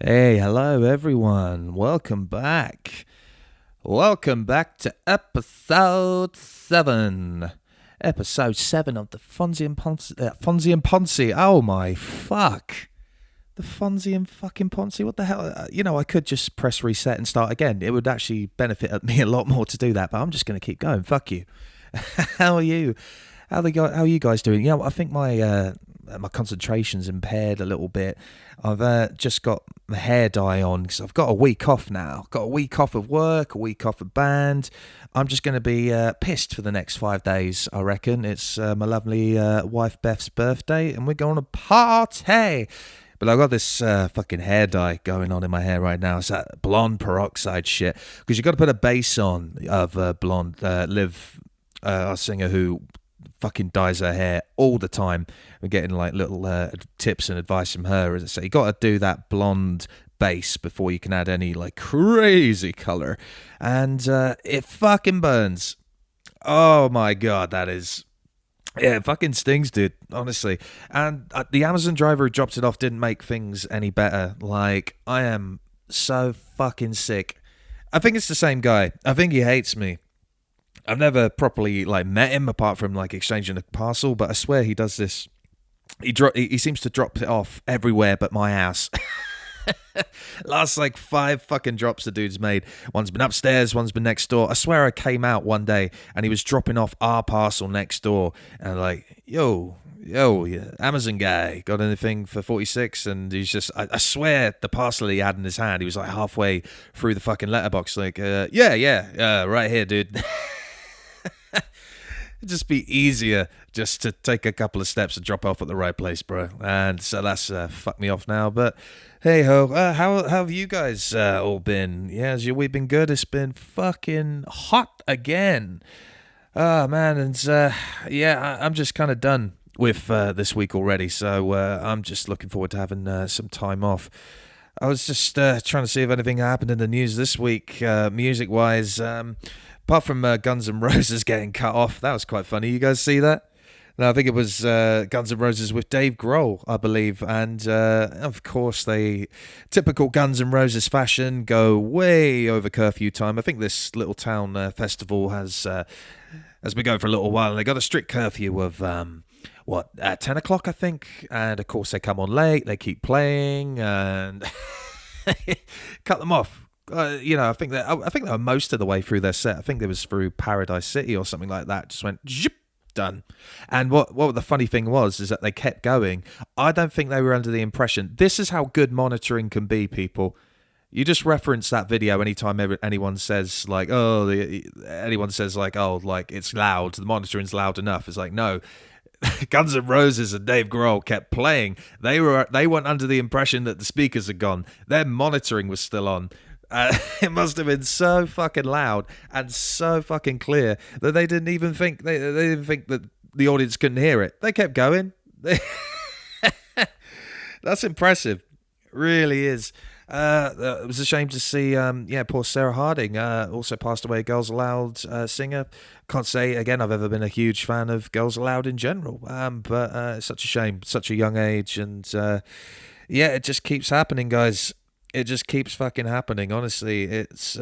Hey, hello everyone. Welcome back. Welcome back to episode 7. Episode 7 of the Fonzy and Ponzi. Oh my fuck. The Fonzy and fucking Ponzi. What the hell? I could just press reset and start again. It would actually benefit me a lot more to do that, but I'm just going to keep going. Fuck you. How are you? How are you guys doing? I think my concentration's impaired a little bit. I've just got my hair dye on because I've got a week off now. Got a week off of work, a week off of band. I'm just going to be pissed for the next 5 days, I reckon. It's my lovely wife Beth's birthday, and we're going to party. But I've got this fucking hair dye going on in my hair right now. It's that blonde peroxide shit. Because you've got to put a base on of blonde. Liv, our singer who fucking dyes her hair all the time. We're getting like little tips and advice from her. As I say, you got to do that blonde base before you can add any like crazy color. And it fucking burns. Oh my God, that is... Yeah, it fucking stings, dude, honestly. And the Amazon driver who dropped it off didn't make things any better. Like, I am so fucking sick. I think it's the same guy. I think he hates me. I've never properly like met him apart from like exchanging a parcel, but I swear he does this. He seems to drop it off everywhere but my house. Last like 5 fucking drops the dude's made. One's been upstairs, one's been next door. I swear I came out one day and he was dropping off our parcel next door, and I'm like, yo, Amazon guy, got anything for 46? And he's just, I swear the parcel he had in his hand, he was like halfway through the fucking letterbox, like, yeah, right here, dude. It'd just be easier just to take a couple of steps and drop off at the right place, bro. And so that's fucked me off now. But hey ho, how have you guys all been? Yeah, has your week been good? It's been fucking hot again. Oh man, and I'm just kind of done with this week already. So I'm just looking forward to having some time off. I was just trying to see if anything happened in the news this week, music-wise. Apart from Guns N' Roses getting cut off, that was quite funny. You guys see that? No, I think it was Guns N' Roses with Dave Grohl, I believe. And, of course, they, typical Guns N' Roses fashion, go way over curfew time. I think this little town festival has been going for a little while. And they got a strict curfew of, 10 o'clock, I think. And, of course, they come on late. They keep playing and cut them off. I think they were most of the way through their set. I think it was through Paradise City or something like that. Just went zip, done. And what the funny thing was is that they kept going. I don't think they were under the impression. This is how good monitoring can be, people. You just reference that video anytime anyone says like, it's loud. The monitoring's loud enough. It's like, no. Guns N' Roses and Dave Grohl kept playing. They weren't under the impression that the speakers had gone. Their monitoring was still on. It must have been so fucking loud and so fucking clear that they didn't even think they didn't think that the audience couldn't hear it. They kept going. That's impressive. It really is. It was a shame to see, poor Sarah Harding, also passed away, Girls Aloud singer. Can't say, again, I've ever been a huge fan of Girls Aloud in general, but it's such a shame, such a young age, and it just keeps happening, guys. It just keeps fucking happening, honestly. It's,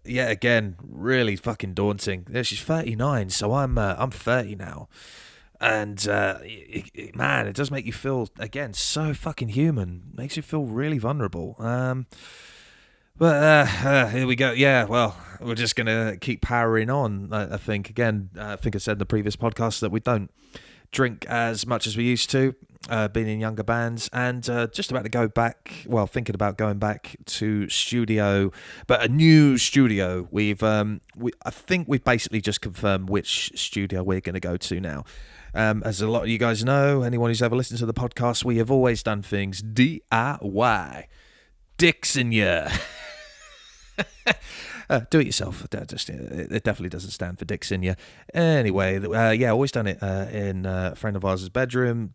again, really fucking daunting. Yeah, she's 39, so I'm 30 now. And, man, it does make you feel, again, so fucking human. Makes you feel really vulnerable. But here we go. Yeah, well, we're just going to keep powering on, I think. Again, I think I said in the previous podcast that we don't drink as much as we used to, being in younger bands, and just about to go back, thinking about going back to studio, but a new studio. I think we've basically just confirmed which studio we're going to go to now. As a lot of you guys know, anyone who's ever listened to the podcast, we have always done things DIY. Dicks in ya. Do it yourself. It definitely doesn't stand for dicks in ya. Anyway, always done it in a friend of ours' bedroom.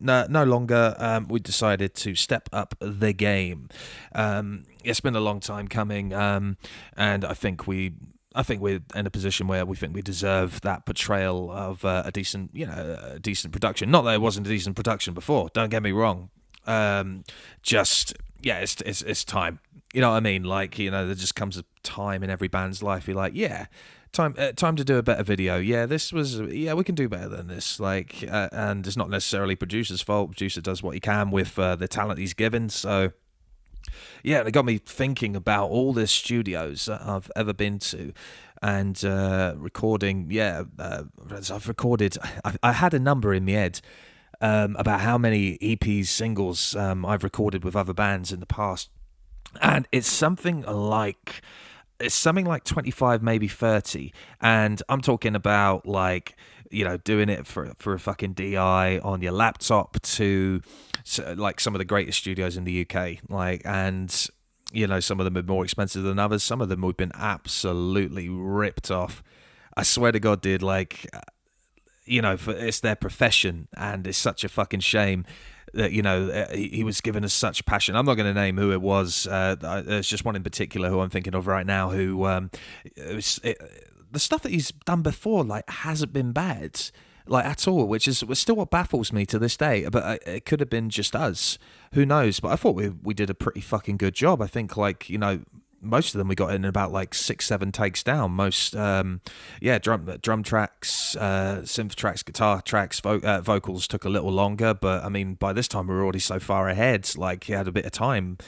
No longer. We decided to step up the game. It's been a long time coming, and I think we're in a position where we think we deserve that portrayal of a decent production. Not that it wasn't a decent production before. Don't get me wrong. Just yeah, it's time. You know what I mean? Like, there just comes a time in every band's life. You're like, yeah, time to do a better video. Yeah, we can do better than this. Like, and it's not necessarily producer's fault. Producer does what he can with the talent he's given. So, yeah, it got me thinking about all the studios that I've ever been to, and recording. Yeah, I've recorded. I had a number in my head. About how many EPs, singles I've recorded with other bands in the past, and it's something like 25, maybe 30, and I'm talking about like doing it for a fucking DI on your laptop to like some of the greatest studios in the UK, like, and some of them are more expensive than others. Some of them we've been absolutely ripped off. I swear to God, dude, like. It's their profession, and it's such a fucking shame that he was given us such passion. I'm not going to name who it was. There's just one in particular who I'm thinking of right now. Who the stuff that he's done before, like, hasn't been bad, like, at all. Which is still what baffles me to this day. But it could have been just us. Who knows? But I thought we did a pretty fucking good job. I think, like, most of them we got in about like 6-7 takes down. Most drum tracks, synth tracks, guitar tracks, vocals took a little longer, but I mean by this time we were already so far ahead, like he had a bit of time.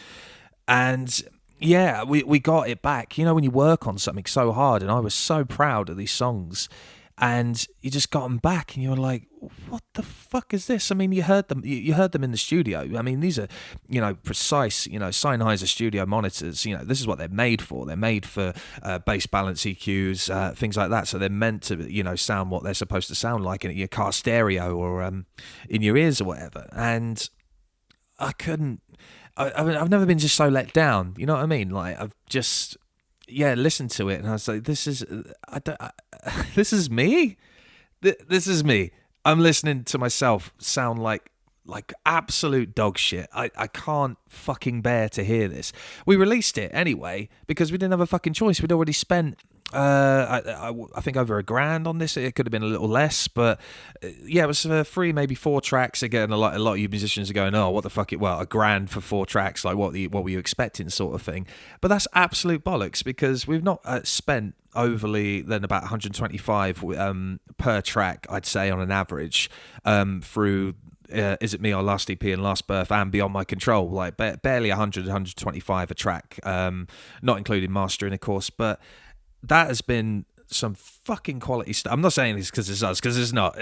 And yeah, we got it back. When you work on something so hard, and I was so proud of these songs, and you just got them back, and you were like, what the fuck is this? I mean, you heard them in the studio. I mean, these are, precise, Sennheiser studio monitors. This is what they're made for. They're made for bass balance EQs, things like that. So they're meant to, sound what they're supposed to sound like in your car stereo or in your ears or whatever. And I couldn't. I've never been just so let down. You know what I mean? Like, I've just. Yeah, listen to it, and I was like, "This is, this is me. This is me. I'm listening to myself sound like absolute dog shit. I can't fucking bear to hear this." We released it anyway because we didn't have a fucking choice. We'd already spent, I think, over $1,000 on this. It could have been a little less, but yeah, it was 3, maybe 4 tracks. Again, a lot of you musicians are going, "Oh, what the fuck? Well, $1,000 for 4 tracks? Like, what were you expecting?" Sort of thing. But that's absolute bollocks because we've not spent overly than about 125 per track, I'd say, on an average through. Is It Me, Our Last EP, and Last Birth, and Beyond My Control, like barely 100, 125 a track, not including mastering, of course, but that has been some fucking quality stuff. I'm not saying this because it's us, because it's not.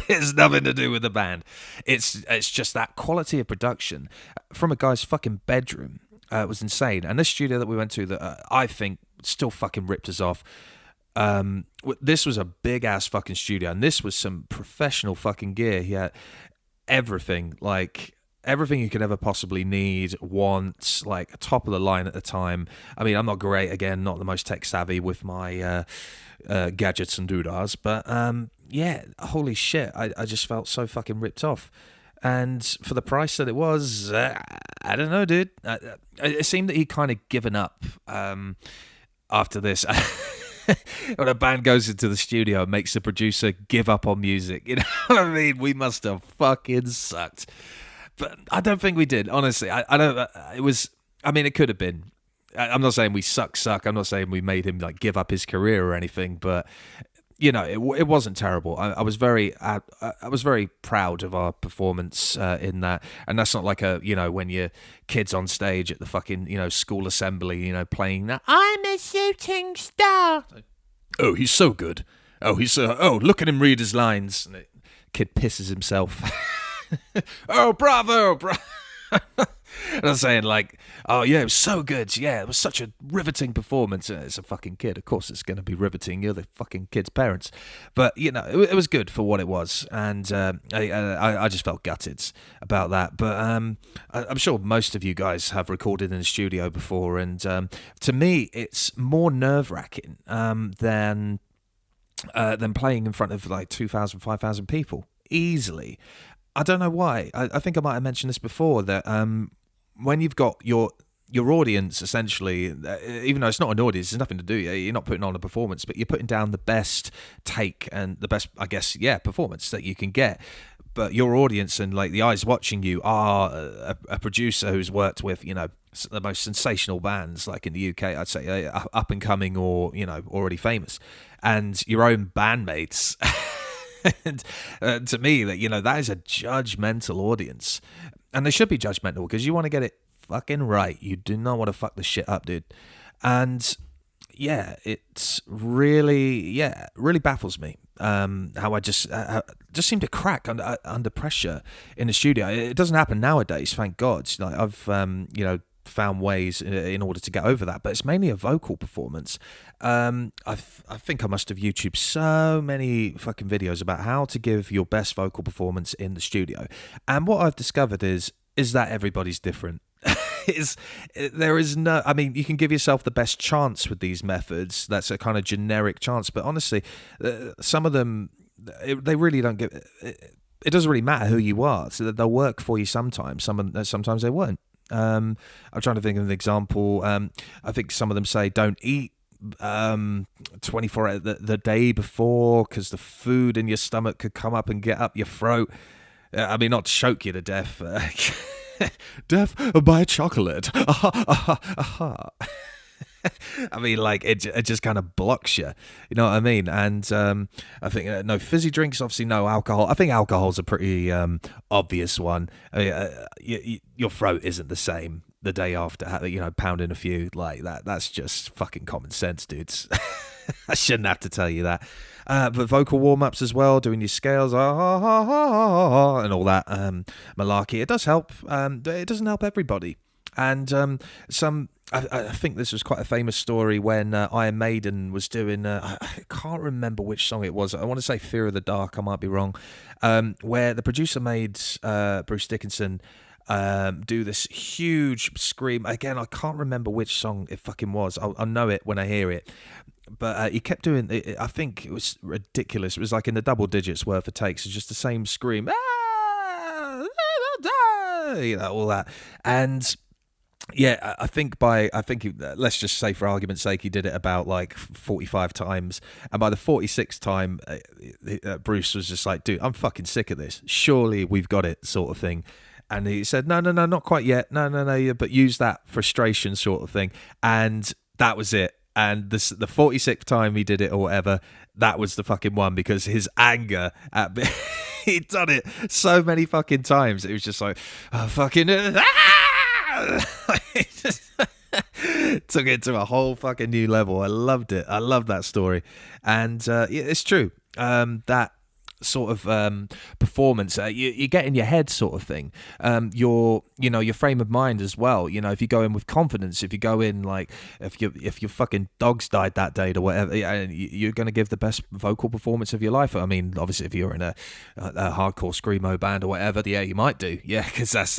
It's nothing to do with the band. It's just that quality of production from a guy's fucking bedroom was insane. And this studio that we went to that I think still fucking ripped us off. This was a big ass fucking studio, and this was some professional fucking gear. He had everything you could ever possibly need, want, like top of the line at the time. I mean, I'm not great, again, not the most tech savvy with my gadgets and doodads, but yeah, holy shit, I just felt so fucking ripped off. And for the price that it was, I don't know, dude. It seemed that he'd kind of given up after this. When a band goes into the studio and makes the producer give up on music, you know what I mean? We must have fucking sucked. But I don't think we did, honestly. I don't. It was. I mean, it could have been. I'm not saying we suck. I'm not saying we made him like give up his career or anything. But it wasn't terrible. I was very proud of our performance in that. And that's not like when your kid's on stage at the fucking school assembly, playing that "I'm a shooting star." Oh, he's so good. Oh, look at him read his lines. And the kid pisses himself. Oh, bravo, bro. And I'm saying, like, oh yeah, it was so good. Yeah, it was such a riveting performance. It's a fucking kid. Of course it's going to be riveting. You're the fucking kid's parents. But, it was good for what it was. And I just felt gutted about that. But I'm sure most of you guys have recorded in the studio before. And to me, it's more nerve-wracking than playing in front of like 2,000, 5,000 people. Easily. I don't know why. I think I might have mentioned this before, that when you've got your audience, essentially, even though it's not an audience, there's nothing to do. You're not putting on a performance, but you're putting down the best take and the best, I guess, performance that you can get. but your audience and like the eyes watching you are a producer who's worked with, you know, the most sensational bands like in the UK, I'd say up and coming or, you know, already famous, and your own bandmates. And to me, that, you know, that is a judgmental audience, and they should be judgmental because you want to get it fucking right. You do not want to fuck the shit up, dude. And yeah, it's really baffles me how I just seem to crack under pressure in the studio. It doesn't happen nowadays, thank God. Like I've you know, found ways in order to get over that, but it's mainly a vocal performance. I think I must have YouTubed so many fucking videos about how to give your best vocal performance in the studio, and what I've discovered is that everybody's different. There is no, I mean, you can give yourself the best chance with these methods. That's a kind of generic chance, but honestly, some of them, they really don't give. It doesn't really matter who you are, so that they'll work for you sometimes. Sometimes they won't. I'm trying to think of an example. I think some of them say don't eat 24 the day before because the food in your stomach could come up and get up your throat. I mean, not to choke you to death. Death by chocolate. I mean, like, it just kind of blocks you. You know what I mean? And I think no fizzy drinks, obviously no alcohol. I think alcohol's a pretty obvious one. I mean, your throat isn't the same the day after, you know, pounding a few like that. That's just fucking common sense, dudes. I shouldn't have to tell you that. But vocal warm-ups as well, doing your scales, and all that malarkey. It does help. It doesn't help everybody. And I think this was quite a famous story when Iron Maiden was doing, I can't remember which song it was. I want to say Fear of the Dark, I might be wrong, where the producer made Bruce Dickinson do this huge scream. Again, I can't remember which song it fucking was. I'll know it when I hear it. But he kept doing it. I think it was ridiculous. It was like in the double digits worth of takes. It's just the same scream. You know, all that. And yeah, I think let's just say for argument's sake, he did it about like 45 times. And by the 46th time, Bruce was just like, dude, I'm fucking sick of this. Surely we've got it, sort of thing. And he said, no, not quite yet. No, but use that frustration sort of thing. And that was it. And the 46th time he did it or whatever, that was the fucking one, because his anger at he'd done it so many fucking times. It was just like, oh, fucking took it to a whole fucking new level. I loved it. I love that story. And yeah, it's true. That sort of performance you get in your head, sort of thing. Your frame of mind as well. You know, if you go in with confidence, if you go in like if your fucking dogs died that day or whatever, you're going to give the best vocal performance of your life. I mean, obviously, if you're in a hardcore screamo band or whatever, yeah, you might do, yeah, because that's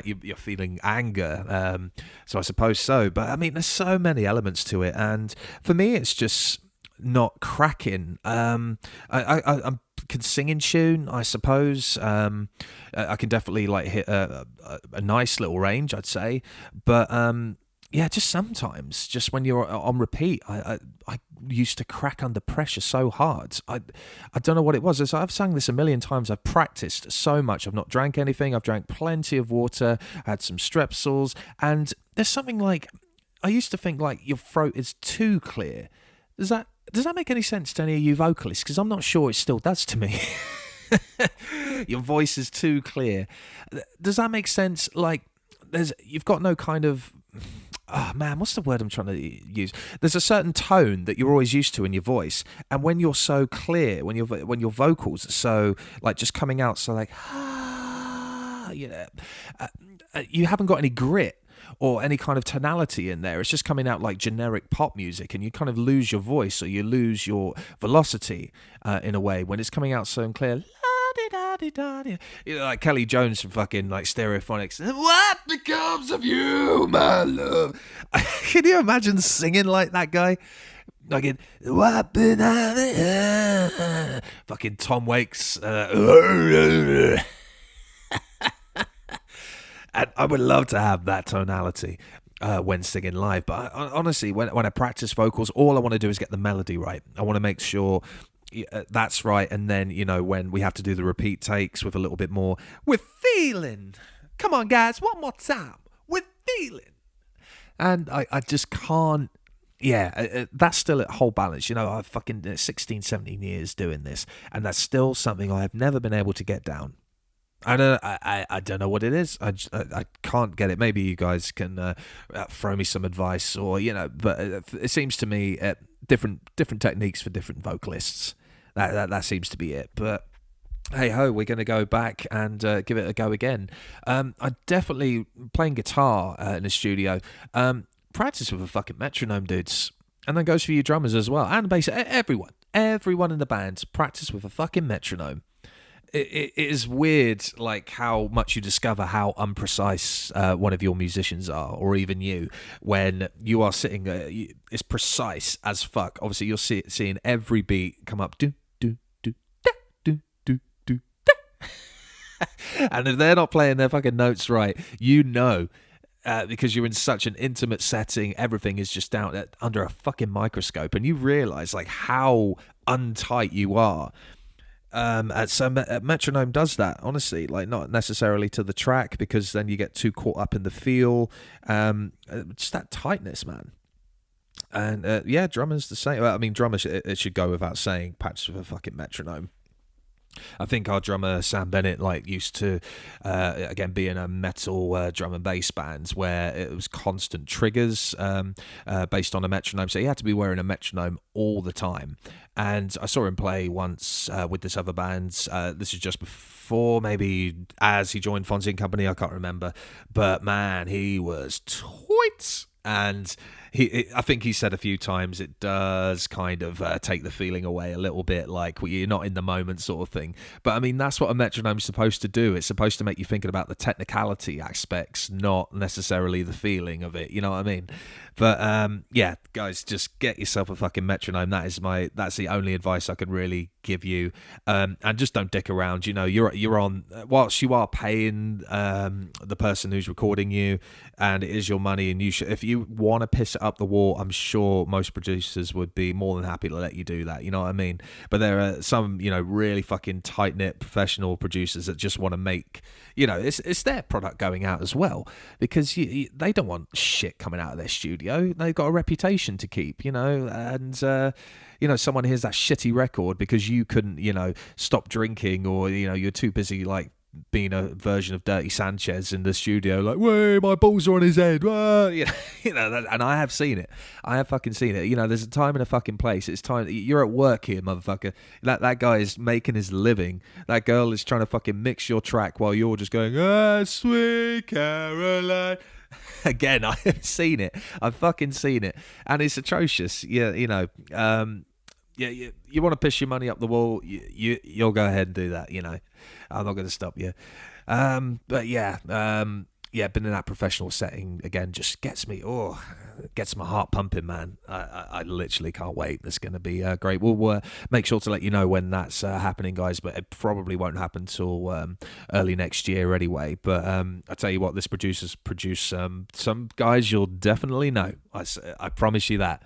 you're feeling anger. So I suppose so. But I mean, there's so many elements to it, and for me, it's just not cracking. I can sing in tune, I suppose. I can definitely like hit a nice little range, I'd say. But yeah, just sometimes, just when you're on repeat, I used to crack under pressure so hard. I don't know what it was. I've sung this a million times. I've practiced so much. I've not drank anything. I've drank plenty of water. I had some Strepsils, and there's something like, I used to think like your throat is too clear. Does that make any sense to any of you vocalists? Because I'm not sure it still does to me. Your voice is too clear. Does that make sense? Like, you've got no kind of... Oh man, what's the word I'm trying to use? There's a certain tone that you're always used to in your voice, and when you're so clear, when your vocals are so like just coming out, so like, you know, you haven't got any grit or any kind of tonality in there. It's just coming out like generic pop music, and you kind of lose your voice, or you lose your velocity in a way when it's coming out so clear. You know, like Kelly Jones from fucking like Stereophonics. What becomes of you, my love? Can you imagine singing like that guy? Like what fucking Tom Waits. And I would love to have that tonality when singing live. But honestly, when I practice vocals, all I want to do is get the melody right. I want to make sure that's right. And then, when we have to do the repeat takes with a little bit more, with feeling. Come on, guys, one more time. With feeling. And I just can't. Yeah, that's still a whole balance. I've fucking 16, 17 years doing this, and that's still something I have never been able to get down. I don't know what it is. I can't get it. Maybe you guys can throw me some advice, or But it seems to me different techniques for different vocalists. That seems to be it. But hey ho, we're going to go back and give it a go again. I definitely playing guitar in the studio. Practice with a fucking metronome, dudes, and that goes for you drummers as well, and bass. Everyone in the band practice with a fucking metronome. It is weird, like how much you discover how unprecise one of your musicians are, or even you, when you are sitting. It's precise as fuck. Obviously, you're seeing every beat come up. Do do do da, do do do da. And if they're not playing their fucking notes right, because you're in such an intimate setting, everything is just down under a fucking microscope, and you realise like how untight you are. So metronome does that, honestly, like not necessarily to the track, because then you get too caught up in the feel. Just that tightness, man. And drummers the same. Well, I mean, drummers, it should go without saying, practice with a fucking metronome. I think our drummer Sam Bennett used to again be in a metal drum and bass band where it was constant triggers based on a metronome, so he had to be wearing a metronome all the time. And I saw him play once with this other band. This is just before, maybe as he joined Fonzy and Company, I can't remember, but man, he was tight. And I think he said a few times it does kind of take the feeling away a little bit, like you're not in the moment sort of thing. But I mean, that's what a metronome's supposed to do. It's supposed to make you thinking about the technicality aspects, not necessarily the feeling of it. You know what I mean? But guys, just get yourself a fucking metronome. That's the only advice I can really give you. And just don't dick around. You're on, whilst you are paying the person who's recording you, and it is your money, and if you want to piss it up the wall, I'm sure most producers would be more than happy to let you do that. You know what I mean? But there are some, really fucking tight knit professional producers that just want to make, it's their product going out as well, because they don't want shit coming out of their studio. They've got a reputation to keep, and someone hears that shitty record because you couldn't, stop drinking, or you're too busy being a version of Dirty Sanchez in the studio, like, "Way, my balls are on his head." And I have seen it. I have fucking seen it. There's a time and a fucking place. It's time. You're at work here, motherfucker. That guy is making his living. That girl is trying to fucking mix your track while you're just going, "Ah, sweet Caroline." Again, I have seen it. I've fucking seen it, and it's atrocious. Yeah, you want to piss your money up the wall, you'll go ahead and do that. I'm not going to stop you. But been in that professional setting again just gets my heart pumping, man. I literally can't wait. It's going to be great. We'll make sure to let you know when that's happening, guys, but it probably won't happen till early next year anyway. But I tell you what, this producer's produced some guys you'll definitely know. I promise you that.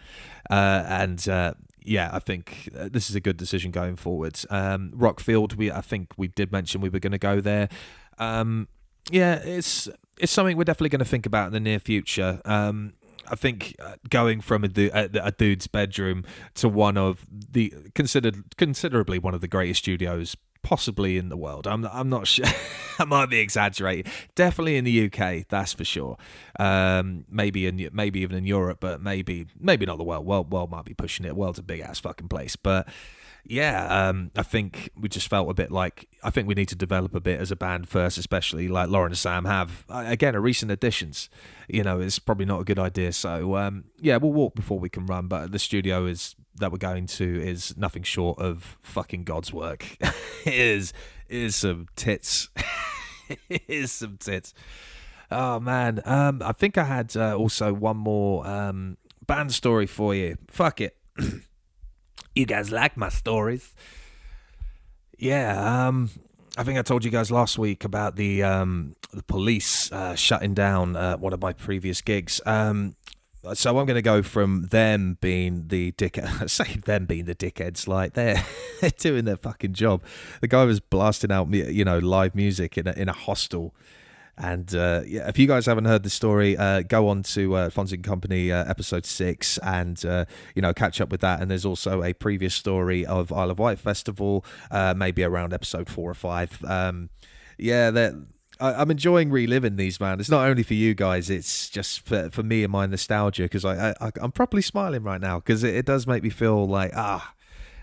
I think this is a good decision going forward. Rockfield, I think we did mention we were going to go there. It's something we're definitely going to think about in the near future. I think going from a dude's bedroom to one of the considerably one of the greatest studios possibly in the world. I'm not sure. I might be exaggerating. Definitely in the UK, that's for sure. Maybe even in Europe, but maybe not the world. World might be pushing it. World's a big ass fucking place, but yeah, I think we just felt a bit like, I think we need to develop a bit as a band first, especially like Lauren and Sam have. Again, recent additions. It's probably not a good idea. So we'll walk before we can run. But the studio that we're going to is nothing short of fucking God's work. It is some tits. It is some tits. Oh man, I think I had also one more band story for you. Fuck it. You guys like my stories? Yeah, I think I told you guys last week about the police shutting down one of my previous gigs. So I'm going to go from them being the dickheads. I say them being the dickheads, like they're doing their fucking job. The guy was blasting out, live music in a hostel. And if you guys haven't heard the story, go on to Fonzy and Company episode 6 and catch up with that. And there's also a previous story of Isle of Wight Festival, maybe around episode 4 or 5. I'm enjoying reliving these, man. It's not only for you guys, it's just for me and my nostalgia, because I'm properly smiling right now, because it does make me feel like,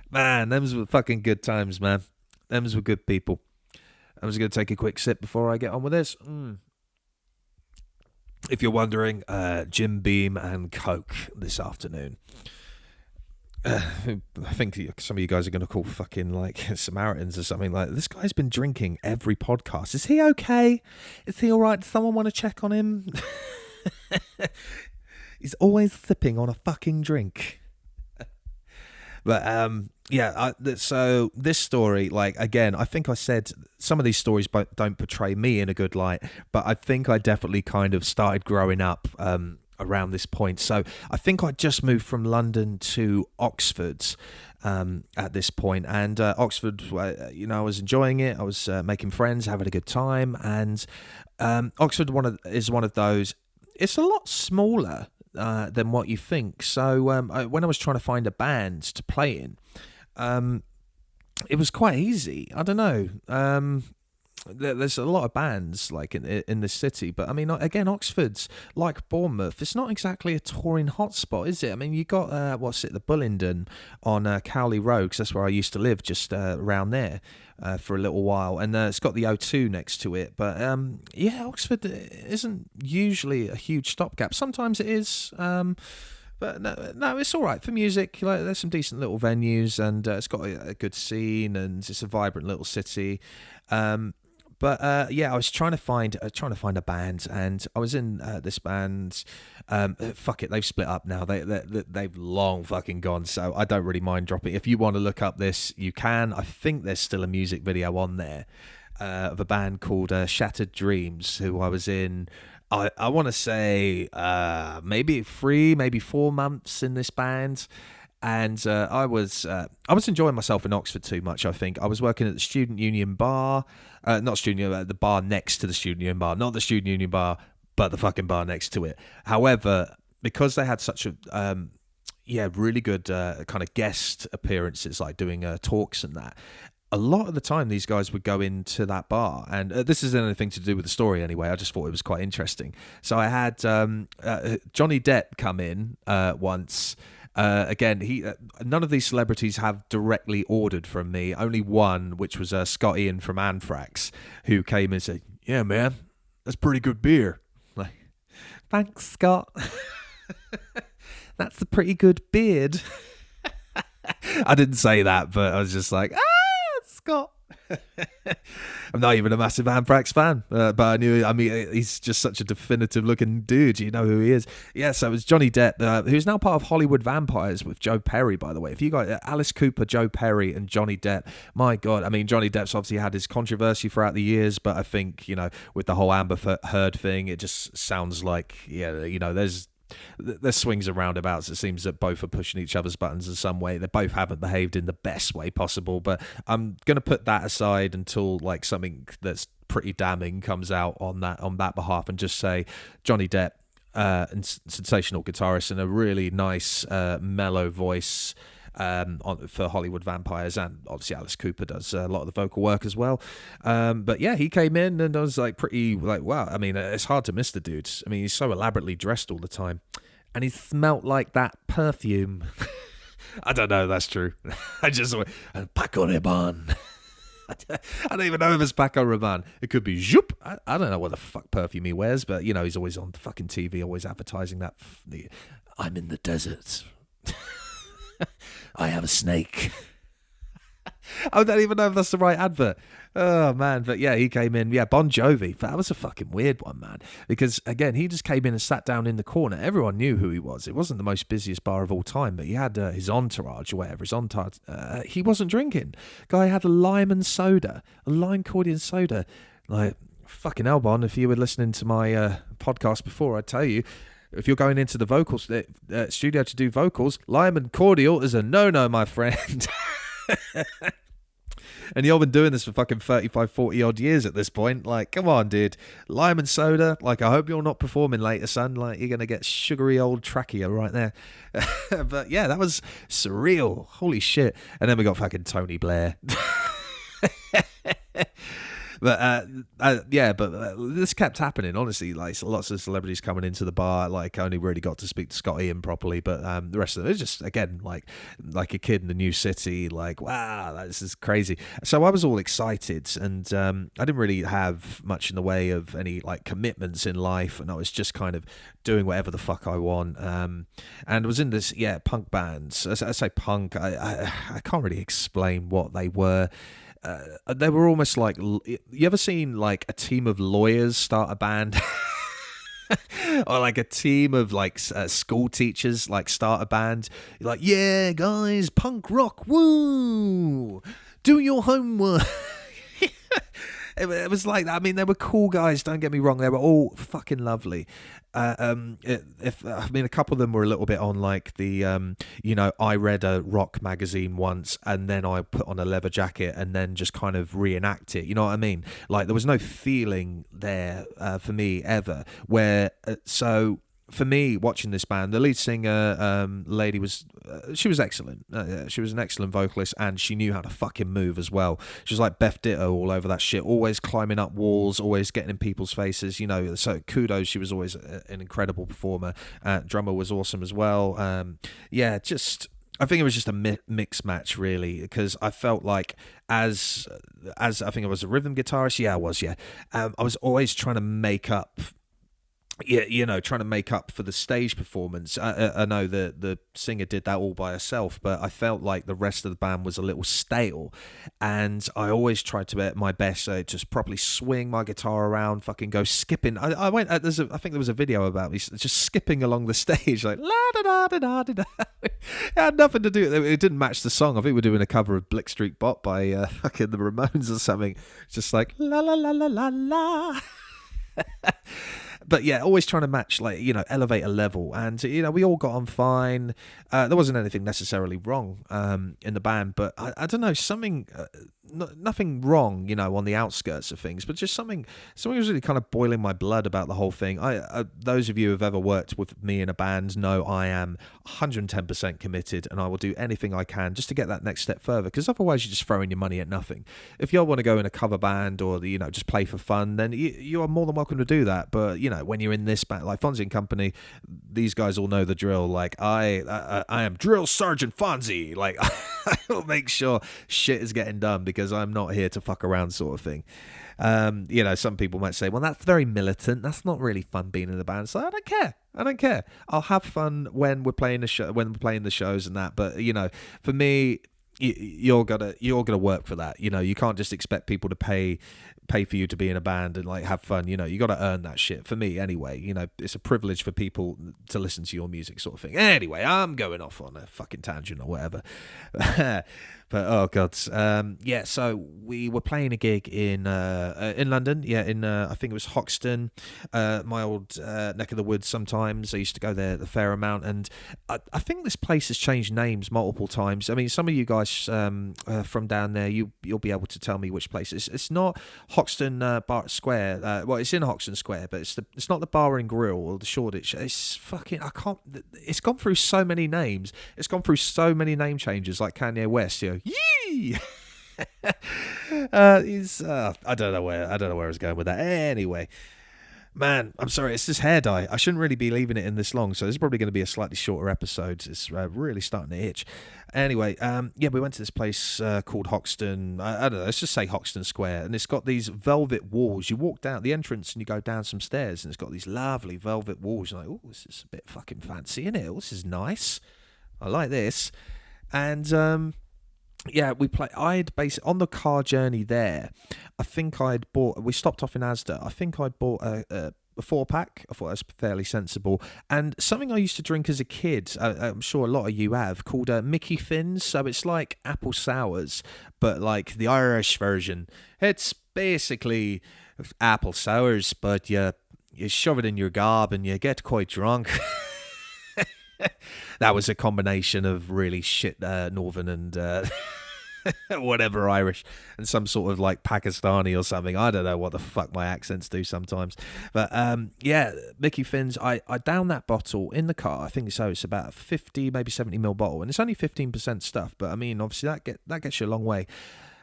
man, them's were fucking good times, man. Them's were good people. I'm just going to take a quick sip before I get on with this. If you're wondering, Jim Beam and Coke this afternoon. I think some of you guys are going to call fucking like Samaritans or something like, this guy's been drinking every podcast. Is he okay? Is he all right? Does someone want to check on him? He's always sipping on a fucking drink. But so this story, like, again, I think I said some of these stories don't portray me in a good light, but I think I definitely kind of started growing up around this point. So I think I just moved from London to Oxford at this point, and Oxford, I was enjoying it. I was making friends, having a good time, and Oxford is one of those. It's a lot smaller than what you think. So when I was trying to find a band to play in, it was quite easy. I don't know. There's a lot of bands like in the city, but I mean, again, Oxford's like Bournemouth. It's not exactly a touring hotspot, is it? I mean, you got the Bullingdon on Cowley Road, because that's where I used to live, just around there for a little while, and it's got the O2 next to it. But Oxford isn't usually a huge stopgap. Sometimes it is. But no, it's all right for music. Like, there's some decent little venues, and it's got a good scene, and it's a vibrant little city. I was trying to find a band, and I was in this band. Fuck it, they've split up now. They've long fucking gone. So I don't really mind dropping. If you want to look up this, you can. I think there's still a music video on there of a band called Shattered Dreams, who I was in. I want to say maybe 4 months in this band, and I was enjoying myself in Oxford too much. I think I was working at the Student Union bar, the bar next to the Student Union bar, not the Student Union bar, but the fucking bar next to it. However, because they had such a really good kind of guest appearances, like doing talks and that. A lot of the time, these guys would go into that bar, and this isn't anything to do with the story anyway. I just thought it was quite interesting. So I had Johnny Depp come in once. Again, none of these celebrities have directly ordered from me. Only one, which was Scott Ian from Anthrax, who came and said, "Yeah, man, that's pretty good beer." Like, thanks, Scott. That's a pretty good beard. I didn't say that, but I was just like, Scott. I'm not even a massive Anthrax fan, but I knew. I mean, he's just such a definitive looking dude. You know who he is. Yeah, so it was Johnny Depp, who's now part of Hollywood Vampires with Joe Perry, by the way. If you got Alice Cooper, Joe Perry, and Johnny Depp, my God. I mean, Johnny Depp's obviously had his controversy throughout the years, but I think, with the whole Amber Heard thing, it just sounds like, there's swings and roundabouts. It seems that both are pushing each other's buttons in some way. They both haven't behaved in the best way possible, but I'm going to put that aside until like something that's pretty damning comes out on that behalf, and just say Johnny Depp, and sensational guitarist and a really nice mellow voice for Hollywood Vampires, and obviously Alice Cooper does a lot of the vocal work as well. But yeah, he came in and I was like pretty like, wow. I mean, it's hard to miss the dude. I mean, he's so elaborately dressed all the time, and he smelt like that perfume. I don't know if that's true. I just went, Paco Rabanne. I don't even know if it's Paco Rabanne. It could be Zoop. I don't know what the fuck perfume he wears, but he's always on the fucking TV, always advertising that. I'm in the desert. I have a snake. I don't even know if that's the right advert. Oh, man. But yeah, he came in. Yeah, Bon Jovi. That was a fucking weird one, man. Because, again, he just came in and sat down in the corner. Everyone knew who he was. It wasn't the most busiest bar of all time, but he had his entourage or whatever. His entourage. He wasn't drinking. Guy had a lime and soda. A lime cordial soda. Like, fucking hell, Bon, if you were listening to my podcast before, I'd tell you, if you're going into the vocals studio to do vocals, lime and cordial is a no-no, my friend. And you've been doing this for fucking 35, 40 odd years at this point. Like, come on, dude. Lime and soda. Like, I hope you're not performing later, son. Like, you're going to get sugary old trachea right there. But yeah, that was surreal. Holy shit. And then we got fucking Tony Blair. But this kept happening, honestly. Like, lots of celebrities coming into the bar. Like, I only really got to speak to Scott Ian properly, but the rest of it was just, again, like a kid in a new city. Like, wow, this is crazy. So I was all excited, and I didn't really have much in the way of any like commitments in life, and I was just kind of doing whatever the fuck I want. And I was in this punk bands. I say punk. I can't really explain what they were. They were almost like, you ever seen like a team of lawyers start a band? Or like a team of like school teachers like start a band? You're like, yeah, guys, punk rock, woo, do your homework. It was like that. I mean, they were cool guys, don't get me wrong. They were all fucking lovely. A couple of them were a little bit on like the, I read a rock magazine once and then I put on a leather jacket and then just kind of reenact it. You know what I mean? Like, there was no feeling there for me ever. For me, watching this band, the lead singer lady was excellent. She was an excellent vocalist, and she knew how to fucking move as well. She was like Beth Ditto all over that shit, always climbing up walls, always getting in people's faces, so kudos. She was always an incredible performer. Drummer was awesome as well. I think it was just a mix match, really, because I felt like as I think I was a rhythm guitarist. I was. I was always trying to make up. Trying to make up for the stage performance. I know the singer did that all by herself, but I felt like the rest of the band was a little stale, and I always tried to be at my best, so just properly swing my guitar around, fucking go skipping. I think there was a video about me just skipping along the stage, like la da da da da da. It had nothing to do. It didn't match the song. I think we're doing a cover of Blick Street Bop by fucking the Ramones or something. Just like la la la la la la. But yeah, always trying to match, like, elevate a level. And, we all got on fine. There wasn't anything necessarily wrong in the band, but I don't know, something, nothing wrong, on the outskirts of things, but just something was really kind of boiling my blood about the whole thing. Those of you who have ever worked with me in a band know I am 110% committed, and I will do anything I can just to get that next step further, because otherwise you're just throwing your money at nothing. If you want to go in a cover band or, just play for fun, then you are more than welcome to do that. But, when you're in this band, like Fonzy and Company, these guys all know the drill. Like, I am Drill Sergeant Fonzy. Like, I will make sure shit is getting done, because I'm not here to fuck around, sort of thing. Some people might say, well, that's very militant. That's not really fun being in the band. So I don't care. I'll have fun when we're playing the shows and that. But, for me, you're gonna work for that. You can't just expect people to pay for you to be in a band and like have fun. You got to earn that shit. For me, anyway. It's a privilege for people to listen to your music, sort of thing. Anyway, I'm going off on a fucking tangent or whatever. But oh god, so we were playing a gig in London, in I think it was Hoxton, my old neck of the woods. Sometimes I used to go there a fair amount, and I think this place has changed names multiple times. I mean, some of you guys from down there, you'll be able to tell me which place. It's not Hoxton Bar Square. Well, it's in Hoxton Square, but it's not the Bar and Grill or the Shoreditch. It's fucking, I can't. It's gone through so many names. It's gone through so many name changes, like Kanye West. Yee! I don't know where I was going with that. Anyway, man, I'm sorry, it's this hair dye. I shouldn't really be leaving it in this long, so this is probably going to be a slightly shorter episode. It's really starting to itch. Anyway, we went to this place called Hoxton. I don't know, let's just say Hoxton Square, and it's got these velvet walls. You walk down the entrance and you go down some stairs, and it's got these lovely velvet walls. You're like, oh, this is a bit fucking fancy, isn't it? Oh, this is nice. I like this. And we played. I'd basically, on the car journey there, I think we stopped off in Asda. I think I'd bought a 4-pack. I thought that was fairly sensible. And something I used to drink as a kid, I'm sure a lot of you have, called Mickey Fins. So it's like apple sours, but like the Irish version. It's basically apple sours, but you you shove it in your gob and you get quite drunk. That was a combination of really shit Northern and whatever Irish and some sort of like Pakistani or something. I don't know what the fuck my accents do sometimes. But yeah, Mickey Finn's, I downed that bottle in the car. I think so. It's about a 50, maybe 70ml bottle. And it's only 15% stuff. But I mean, obviously that gets you a long way.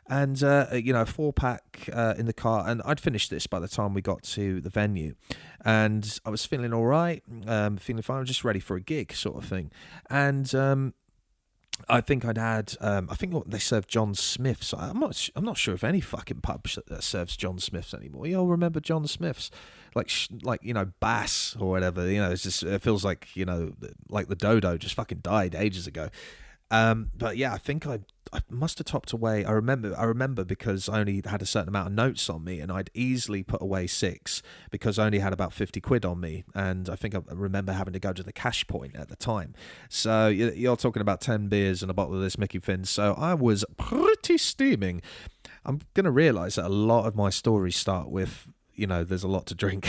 And, a 4-pack in the car. And I'd finished this by the time we got to the venue. And I was feeling all right, feeling fine. I was just ready for a gig sort of thing. And I think I'd had, they served John Smith's. I'm not sure if any fucking pub serves John Smith's anymore. You all remember John Smith's? Like Bass or whatever. It's just, it feels like, like the Dodo just fucking died ages ago. But yeah, I think I must have topped away. I remember because I only had a certain amount of notes on me, and I'd easily put away 6 because I only had about 50 quid on me, and I think I remember having to go to the cash point at the time. So you're talking about 10 beers and a bottle of this Mickey Finn. So I was pretty steaming. I'm gonna realise that a lot of my stories start with, there's a lot to drink.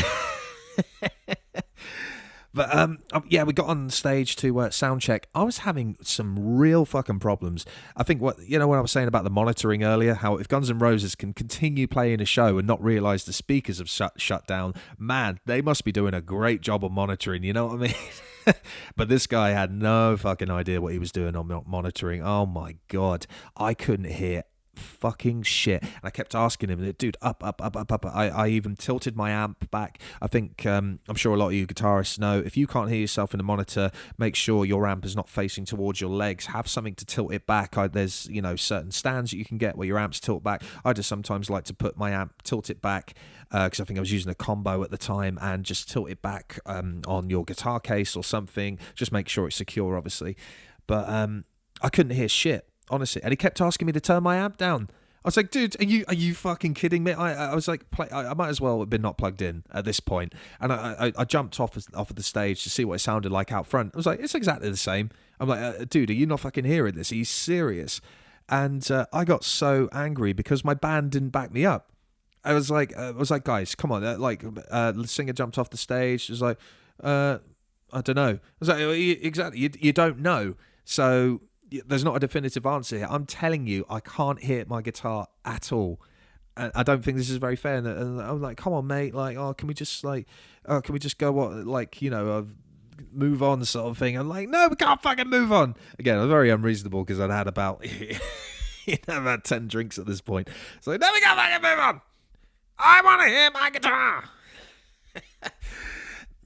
But yeah, we got on stage to sound check. I was having some real fucking problems. I think what I was saying about the monitoring earlier, how if Guns N' Roses can continue playing a show and not realise the speakers have shut down, man, they must be doing a great job of monitoring. You know what I mean? But this guy had no fucking idea what he was doing on monitoring. Oh my god, I couldn't hear fucking shit. And I kept asking him, dude, up. I even tilted my amp back. I think I'm sure a lot of you guitarists know, if you can't hear yourself in the monitor, make sure your amp is not facing towards your legs. Have something to tilt it back. There's certain stands that you can get where your amps tilt back. I just sometimes like to put my amp, tilt it back, because I think I was using a combo at the time, and just tilt it back on your guitar case or something. Just make sure it's secure, obviously. But I couldn't hear shit, honestly. And he kept asking me to turn my amp down. I was like, dude, are you fucking kidding me? I was like, I might as well have been not plugged in at this point. And I jumped off of the stage to see what it sounded like out front. I was like, it's exactly the same. I'm like, dude, are you not fucking hearing this? Are you serious? And I got so angry because my band didn't back me up. I was like, guys, come on. The singer jumped off the stage. It was like, I don't know. I was like, exactly. You don't know. So there's not a definitive answer here. I'm telling you, I can't hear my guitar at all. And I don't think this is very fair. And I'm like, come on, mate. Like, can we just go, move on sort of thing. I'm like, no, we can't fucking move on. Again, I'm very unreasonable because I'd had about, about 10 drinks at this point. So no, we can't fucking move on. I want to hear my guitar.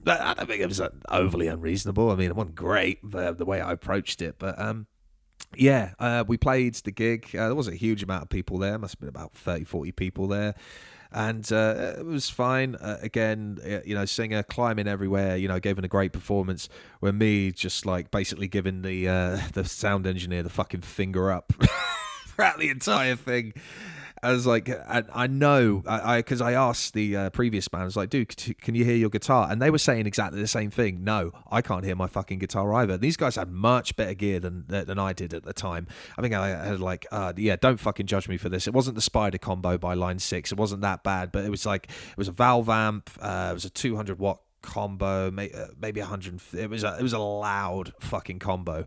But I don't think it was overly unreasonable. I mean, it wasn't great, the way I approached it. But yeah, we played the gig. There wasn't a huge amount of people there. Must have been about 30, 40 people there. And it was fine. Again, singer climbing everywhere, giving a great performance. Where me just like basically giving the sound engineer the fucking finger up throughout the entire thing. I was like, I know, because I asked the previous band, I was like, dude, can you hear your guitar? And they were saying exactly the same thing. No, I can't hear my fucking guitar either. These guys had much better gear than I did at the time. I think I had don't fucking judge me for this. It wasn't the Spider combo by Line 6. It wasn't that bad, but it was a valve amp. It was a 200 watt combo, maybe 100. It was a loud fucking combo.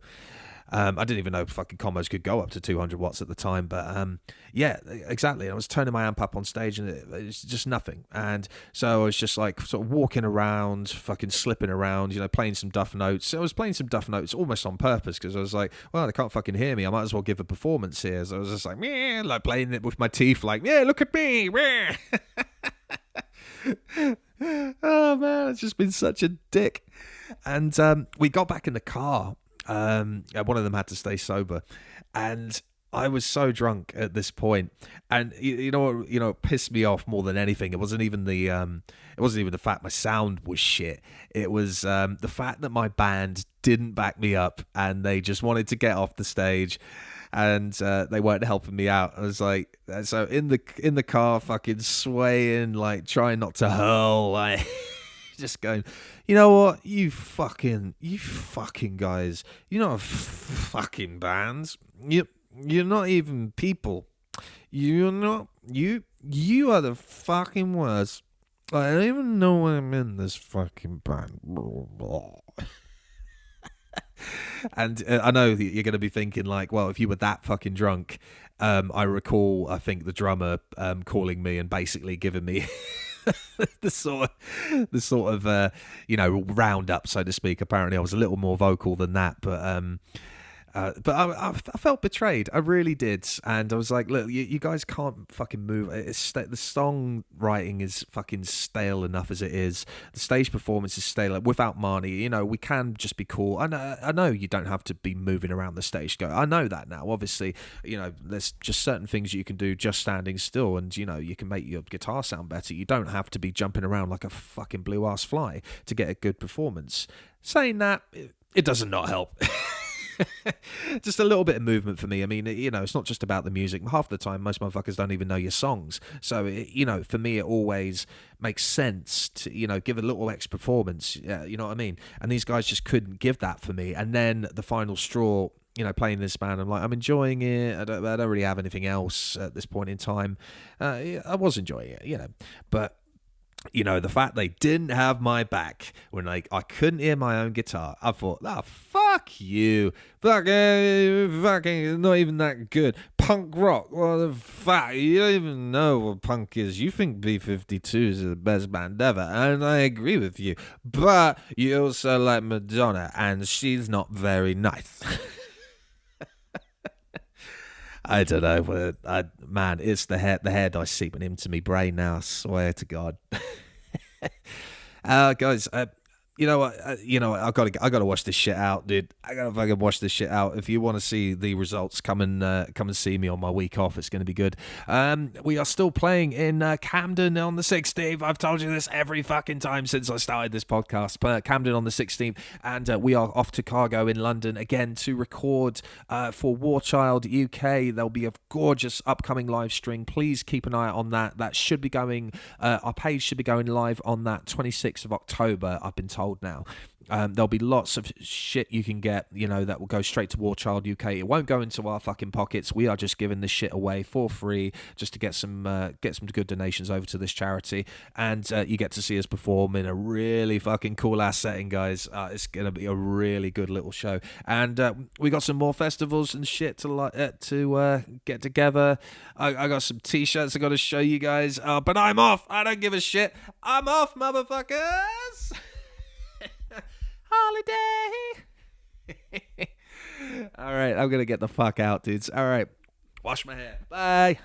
I didn't even know fucking combos could go up to 200 watts at the time, but yeah, exactly. I was turning my amp up on stage and it was just nothing. And so I was just like sort of walking around, fucking slipping around, playing some duff notes. I was playing some duff notes almost on purpose because I was like, well, they can't fucking hear me. I might as well give a performance here. So I was just like, yeah, like playing it with my teeth, like, yeah, look at me. Oh man, it's just been such a dick. And we got back in the car. One of them had to stay sober, and I was so drunk at this point. And you know what pissed me off more than anything. It wasn't even the fact my sound was shit. It was the fact that my band didn't back me up, and they just wanted to get off the stage, and they weren't helping me out. I was like, so in the car, fucking swaying, like trying not to hurl, like. Just going, you know what, you fucking guys, you're not fucking bands, you're not even people, you're not, you are the fucking worst. I don't even know I'm in this fucking band. And I know you're going to be thinking, like, well, if you were that fucking drunk, I recall, I think, the drummer calling me and basically giving me the sort of roundup, so to speak. Apparently, I was a little more vocal than that, but I felt betrayed. I really did. And I was like, look, you guys can't fucking move. The song writing is fucking stale enough as it is. The stage performance is stale. Without Marnie, we can just be cool. I know you don't have to be moving around the stage. I know that now. Obviously, there's just certain things you can do just standing still, and, you can make your guitar sound better. You don't have to be jumping around like a fucking blue-ass fly to get a good performance. Saying that, it doesn't not help. Just a little bit of movement for me. I mean, it's not just about the music. Half the time, most motherfuckers don't even know your songs. So, for me, it always makes sense to, give a little extra performance. You know what I mean? And these guys just couldn't give that for me. And then the final straw, playing this band, I'm like, I'm enjoying it. I don't really have anything else at this point in time. I was enjoying it, but the fact they didn't have my back when I couldn't hear my own guitar, I thought, fuck you. Fucking not even that good. Punk rock, what the fuck? You don't even know what punk is. You think B-52 is the best band ever, and I agree with you. But you also like Madonna, and she's not very nice. I don't know, but man, it's the hair dye seeping into me brain now. I swear to God. Guys, you know what? I gotta watch this shit out, dude. I gotta fucking watch this shit out. If you want to see the results, come and see me on my week off. It's gonna be good. We are still playing in Camden on the 16th. I've told you this every fucking time since I started this podcast. But Camden on the 16th, and we are off to Cargo in London again to record for War Child UK. There'll be a gorgeous upcoming live stream. Please keep an eye on that. That should be going. Our page should be going live on that 26th of October. I've been told now. There'll be lots of shit you can get, that will go straight to War Child UK. It won't go into our fucking pockets. We are just giving this shit away for free just to get some good donations over to this charity. And you get to see us perform in a really fucking cool ass setting, guys. It's gonna be a really good little show. And we got some more festivals and shit to get together. I got some t-shirts I got to show you guys. But I'm off. I don't give a shit. I'm off, motherfuckers. Holiday. All right, I'm gonna get the fuck out, dudes. All right, wash my hair. Bye.